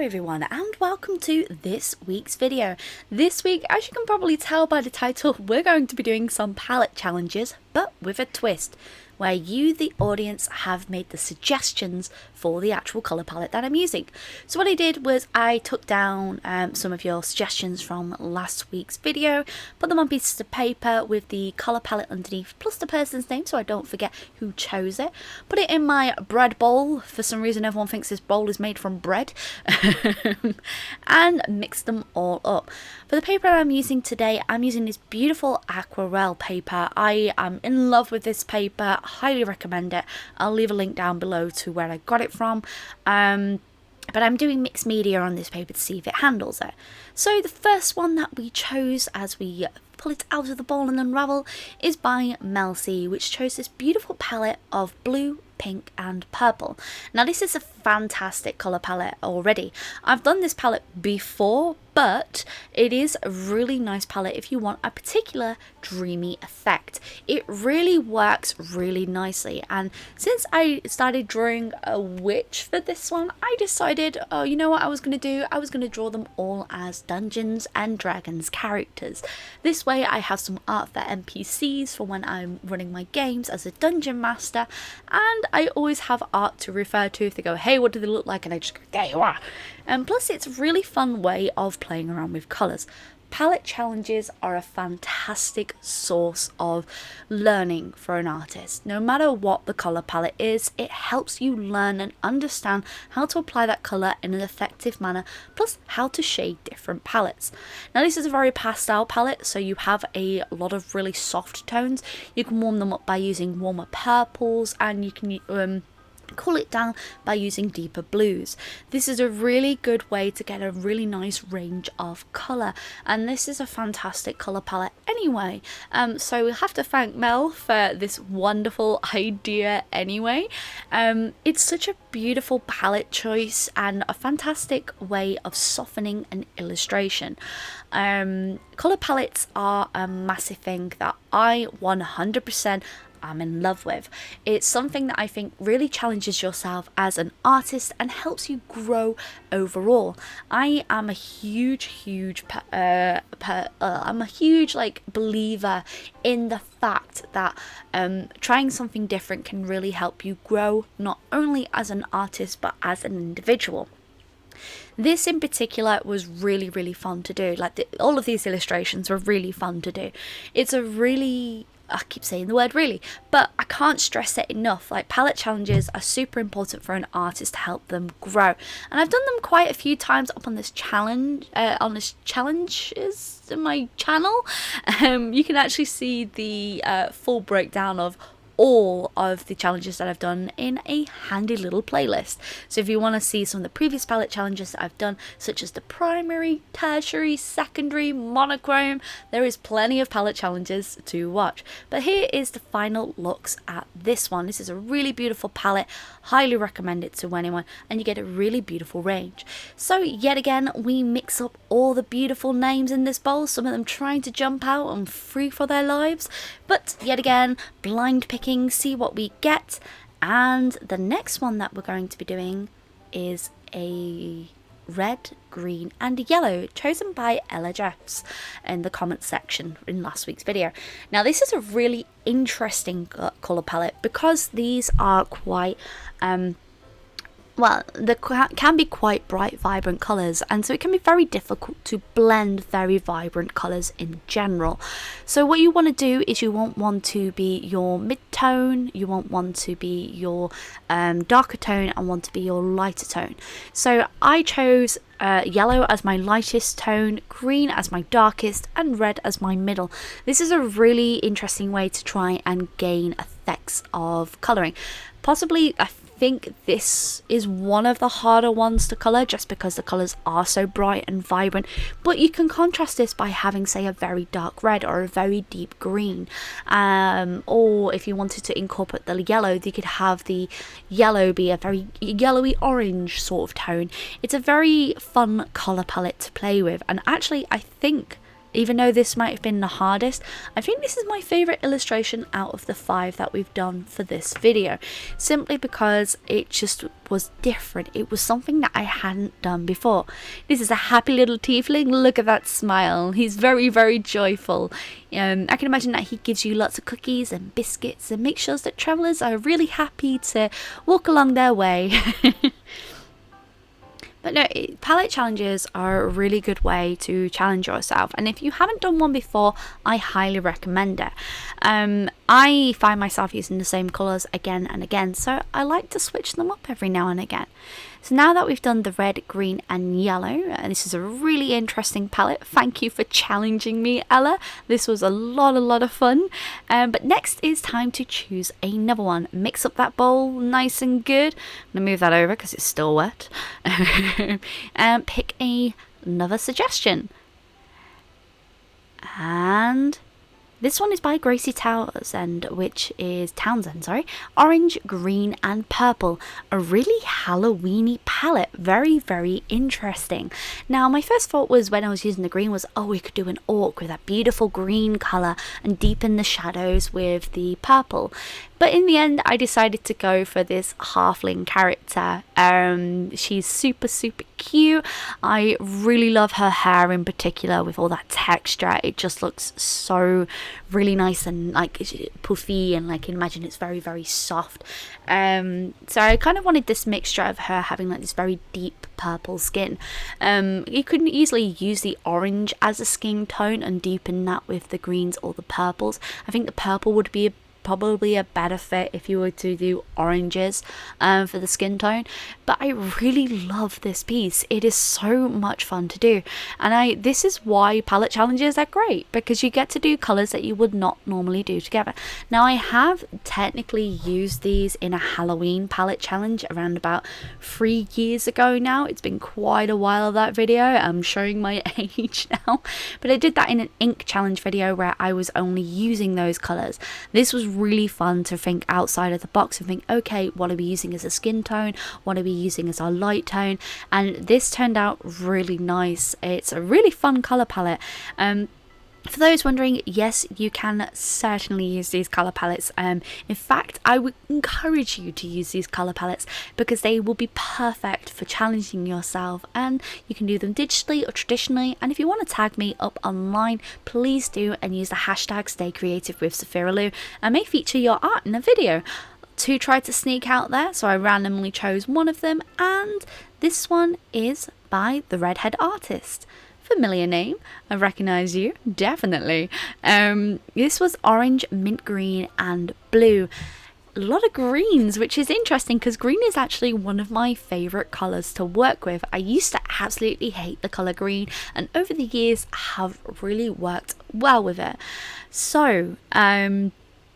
everyone, and welcome to this week's video. This week, as you can probably tell by the title, we're going to be doing some palette challenges, but with a twist, where you, the audience, have made the suggestions for the actual colour palette that I'm using. So what I did was I took down some of your suggestions from last week's video, put them on pieces of paper with the colour palette underneath, plus the person's name so I don't forget who chose it. Put it in my bread bowl. For some reason everyone thinks this bowl is made from bread. And mix them all up. For the paper I'm using today, I'm using this beautiful aquarelle paper. I am in love with this paper. Highly recommend it. I'll leave a link down below to where I got it from. But I'm doing mixed media on this paper to see if it handles it. So the first one that we chose as we pull it out of the bowl and unravel is by Melcy, which chose this beautiful palette of blue, pink and purple. Now this is a fantastic colour palette already. I've done this palette before, but it is a really nice palette if you want a particular dreamy effect. It really works really nicely, and since I started drawing a witch for this one, I decided, oh, you know what I was going to do? I was going to draw them all as Dungeons and Dragons characters. This way I have some art for NPCs for when I'm running my games as a dungeon master, and I always have art to refer to if they go, hey, what do they look like? And I just go, there you are. And plus it's a really fun way of playing around with colours. Palette challenges are a fantastic source of learning for an artist. No matter what the colour palette is, it helps you learn and understand how to apply that colour in an effective manner, plus how to shade different palettes. Now this is a very pastel palette, so you have a lot of really soft tones. You can warm them up by using warmer purples, and you can cool it down by using deeper blues. This is a really good way to get a really nice range of colour, and this is a fantastic colour palette anyway. So we'll have to thank Mel for this wonderful idea anyway. It's such a beautiful palette choice and a fantastic way of softening an illustration. Colour palettes are a massive thing that I 100% I'm in love with. It's something that I think really challenges yourself as an artist and helps you grow overall. I am a huge believer in the fact that trying something different can really help you grow, not only as an artist but as an individual. This in particular was really fun to do. Like all of these illustrations were really fun to do. It's a really, I keep saying the word really, but I can't stress it enough. Like palette challenges are super important for an artist to help them grow, and I've done them quite a few times up on this challenge, challenges in my channel. You can actually see the full breakdown of all of the challenges that I've done in a handy little playlist. So if you want to see some of the previous palette challenges that I've done, such as the primary, tertiary, secondary, monochrome, there is plenty of palette challenges to watch. But here is the final looks at this one. This is a really beautiful palette, highly recommend it to anyone, and you get a really beautiful range. So yet again, we mix up all the beautiful names in this bowl, some of them trying to jump out and free for their lives, but yet again, blind picking, see what we get. And the next one that we're going to be doing is a red, green and yellow, chosen by Ella Jeffs in the comments section in last week's video. Now this is a really interesting colour palette because these are quite well, they can be quite bright, vibrant colours, and so it can be very difficult to blend very vibrant colours in general. So what you want to do is you want one to be your mid-tone, you want one to be your darker tone, and one to be your lighter tone. So I chose yellow as my lightest tone, green as my darkest, and red as my middle. This is a really interesting way to try and gain effects of colouring. Possibly, I think this is one of the harder ones to colour just because the colours are so bright and vibrant, but you can contrast this by having, say, a very dark red or a very deep green, or if you wanted to incorporate the yellow, you could have the yellow be a very yellowy orange sort of tone. It's a very fun colour palette to play with, and actually I think even though this might have been the hardest, I think this is my favourite illustration out of the 5 that we've done for this video, simply because it just was different. It was something that I hadn't done before. This is a happy little tiefling. Look at that smile. He's very, very joyful. I can imagine that he gives you lots of cookies and biscuits and makes sure that travellers are really happy to walk along their way. But no, palette challenges are a really good way to challenge yourself, and if you haven't done one before, I highly recommend it. I find myself using the same colours again and again, so I like to switch them up every now and again. So now that we've done the red, green and yellow, and this is a really interesting palette. Thank you for challenging me, Ella. This was a lot of fun. But next is time to choose another one. Mix up that bowl nice and good. I'm going to move that over because it's still wet. And pick another suggestion. And this one is by Gracie Townsend, Orange, green and purple. A really Halloweeny palette. Very, very interesting. Now, my first thought was when I was using the green was, oh, we could do an orc with that beautiful green colour and deepen the shadows with the purple. But in the end, I decided to go for this halfling character. She's super cute. I really love her hair in particular with all that texture. It just looks so really nice and like puffy, and like imagine it's very, very soft. So I kind of wanted this mixture of her having like this very deep purple skin. You could easily use the orange as a skin tone and deepen that with the greens or the purples. I think the purple would be probably a better fit if you were to do oranges for the skin tone. But I really love this piece. It is so much fun to do, and this is why palette challenges are great, because you get to do colours that you would not normally do together. Now, I have technically used these in a Halloween palette challenge around about 3 years ago now. It's been quite a while, that video. I'm showing my age now, but I did that in an ink challenge video where I was only using those colours. This was really fun to think outside of the box and think, okay, what are we using as a skin tone? What are we using as our light tone? And this turned out really nice. It's a really fun colour palette. For those wondering, yes, you can certainly use these colour palettes. In fact, I would encourage you to use these colour palettes because they will be perfect for challenging yourself, and you can do them digitally or traditionally. And if you want to tag me up online, please do, and use the hashtag #StayCreativeWithSophiralou. I may feature your art in a video. 2 tried to sneak out there, so I randomly chose one of them, and this one is by the Redhead Artist. Familiar name, I recognise you, definitely. This was orange, mint green and blue. A lot of greens, which is interesting because green is actually one of my favourite colours to work with. I used to absolutely hate the colour green, and over the years have really worked well with it. So,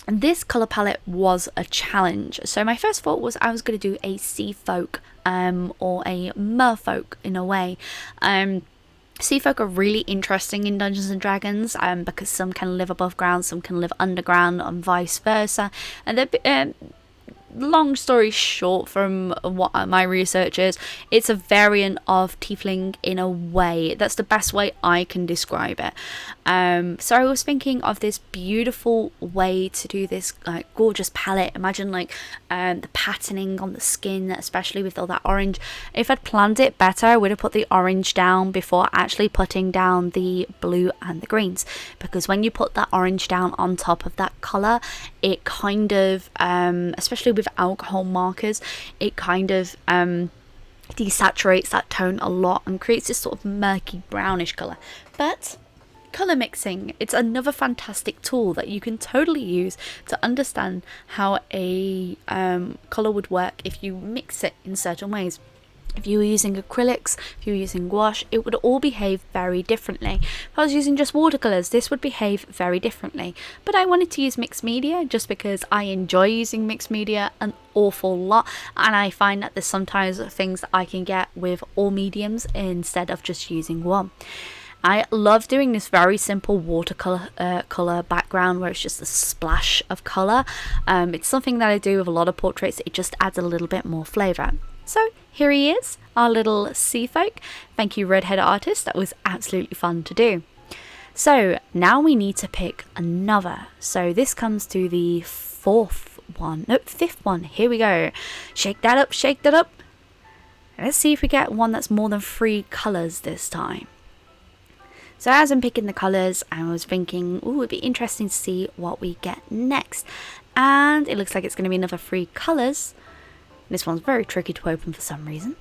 this colour palette was a challenge. So my first thought was I was going to do a sea folk or a merfolk in a way. Sea folk are really interesting in Dungeons and Dragons because some can live above ground, some can live underground, and vice versa. And they're long story short, from what my research is, it's a variant of tiefling in a way. That's the best way I can describe it. So I was thinking of this beautiful way to do this gorgeous palette. Imagine like the patterning on the skin, especially with all that orange. If I'd planned it better, I would have put the orange down before actually putting down the blue and the greens, because when you put that orange down on top of that colour, it kind of, especially with alcohol markers, it kind of desaturates that tone a lot and creates this sort of murky brownish colour. But colour mixing, it's another fantastic tool that you can totally use to understand how a colour would work if you mix it in certain ways. If you were using acrylics, if you were using gouache, it would all behave very differently. If I was using just watercolours, this would behave very differently. But I wanted to use mixed media just because I enjoy using mixed media an awful lot, and I find that there's sometimes things that I can get with all mediums instead of just using one. I love doing this very simple watercolor colour background where it's just a splash of colour. It's something that I do with a lot of portraits. It just adds a little bit more flavour. So here he is, our little sea folk. Thank you, Redhead Artist. That was absolutely fun to do. So now we need to pick another. So this comes to the fifth one. Here we go. Shake that up, shake that up. Let's see if we get one that's more than 3 colours this time. So as I'm picking the colours, I was thinking, ooh, it'd be interesting to see what we get next. And it looks like it's going to be another 3 colours. This one's very tricky to open for some reason.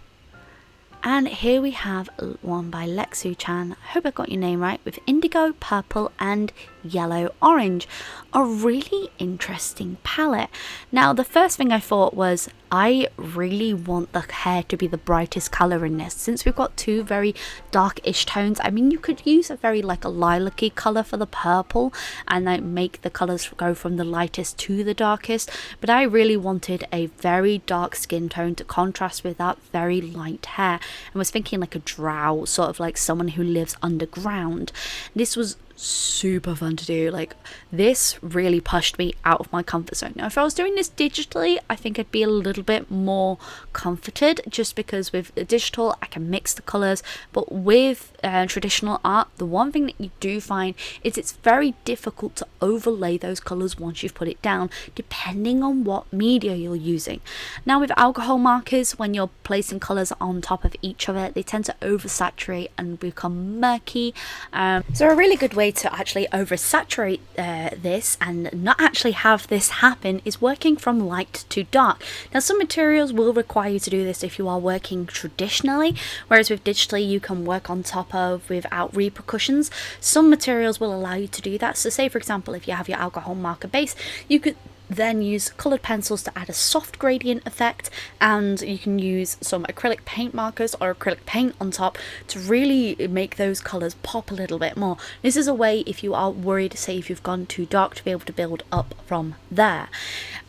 And here we have one by Lexu-chan, I hope I got your name right, with indigo, purple and yellow orange. A really interesting palette. Now the first thing I thought was, I really want the hair to be the brightest colour in this. Since we've got 2 very darkish tones, I mean you could use a very like a lilac-y colour for the purple and then make the colours go from the lightest to the darkest. But I really wanted a very dark skin tone to contrast with that very light hair. And was thinking like a drow, sort of like someone who lives underground. This was super fun to do. Like, this really pushed me out of my comfort zone. Now if I was doing this digitally, I think I'd be a little bit more comforted, just because with digital I can mix the colours, but with traditional art, the one thing that you do find is it's very difficult to overlay those colours once you've put it down, depending on what media you're using. Now with alcohol markers, when you're placing colours on top of each other, they tend to oversaturate and become murky. So a really good way to actually oversaturate this and not actually have this happen is working from light to dark. Now some materials will require you to do this if you are working traditionally, whereas with digitally you can work on top of without repercussions. Some materials will allow you to do that. So say for example, if you have your alcohol marker base, you could then use coloured pencils to add a soft gradient effect, and you can use some acrylic paint markers or acrylic paint on top to really make those colours pop a little bit more. This is a way, if you are worried, say if you've gone too dark, to be able to build up from there.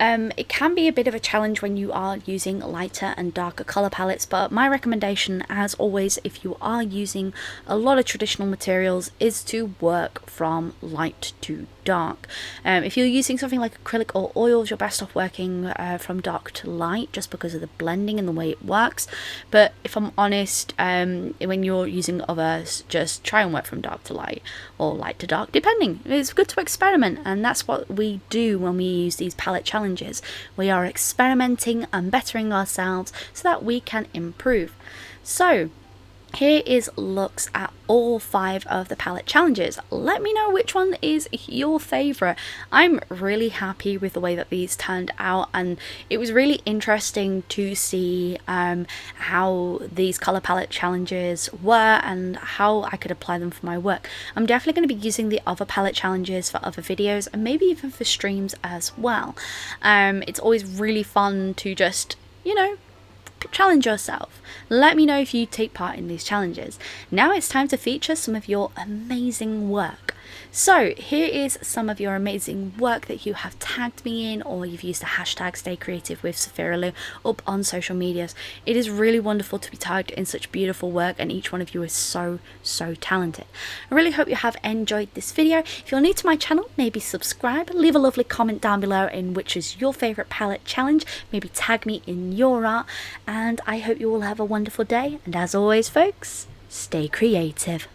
It can be a bit of a challenge when you are using lighter and darker colour palettes, but my recommendation, as always, if you are using a lot of traditional materials, is to work from light to dark. If you're using something like acrylic or oils, you're best off working from dark to light, just because of the blending and the way it works. But if I'm honest, when you're using others, just try and work from dark to light or light to dark, depending. It's good to experiment, and that's what we do when we use these palette challenges. We are experimenting and bettering ourselves so that we can improve. So here is looks at all 5 of the palette challenges. Let me know which one is your favourite. I'm really happy with the way that these turned out, and it was really interesting to see how these colour palette challenges were and how I could apply them for my work. I'm definitely going to be using the other palette challenges for other videos and maybe even for streams as well. It's always really fun to just, you know, challenge yourself. Let me know if you take part in these challenges. Now it's time to feature some of your amazing work. So here is some of your amazing work that you have tagged me in, or you've used the hashtag Stay Creative with Sophiralou up on social medias. It is really wonderful to be tagged in such beautiful work, and each one of you is so talented. I really hope you have enjoyed this video. If you're new to my channel, maybe subscribe, leave a lovely comment down below in which is your favourite palette challenge, maybe tag me in your art, and I hope you all have a wonderful day, and as always folks, stay creative.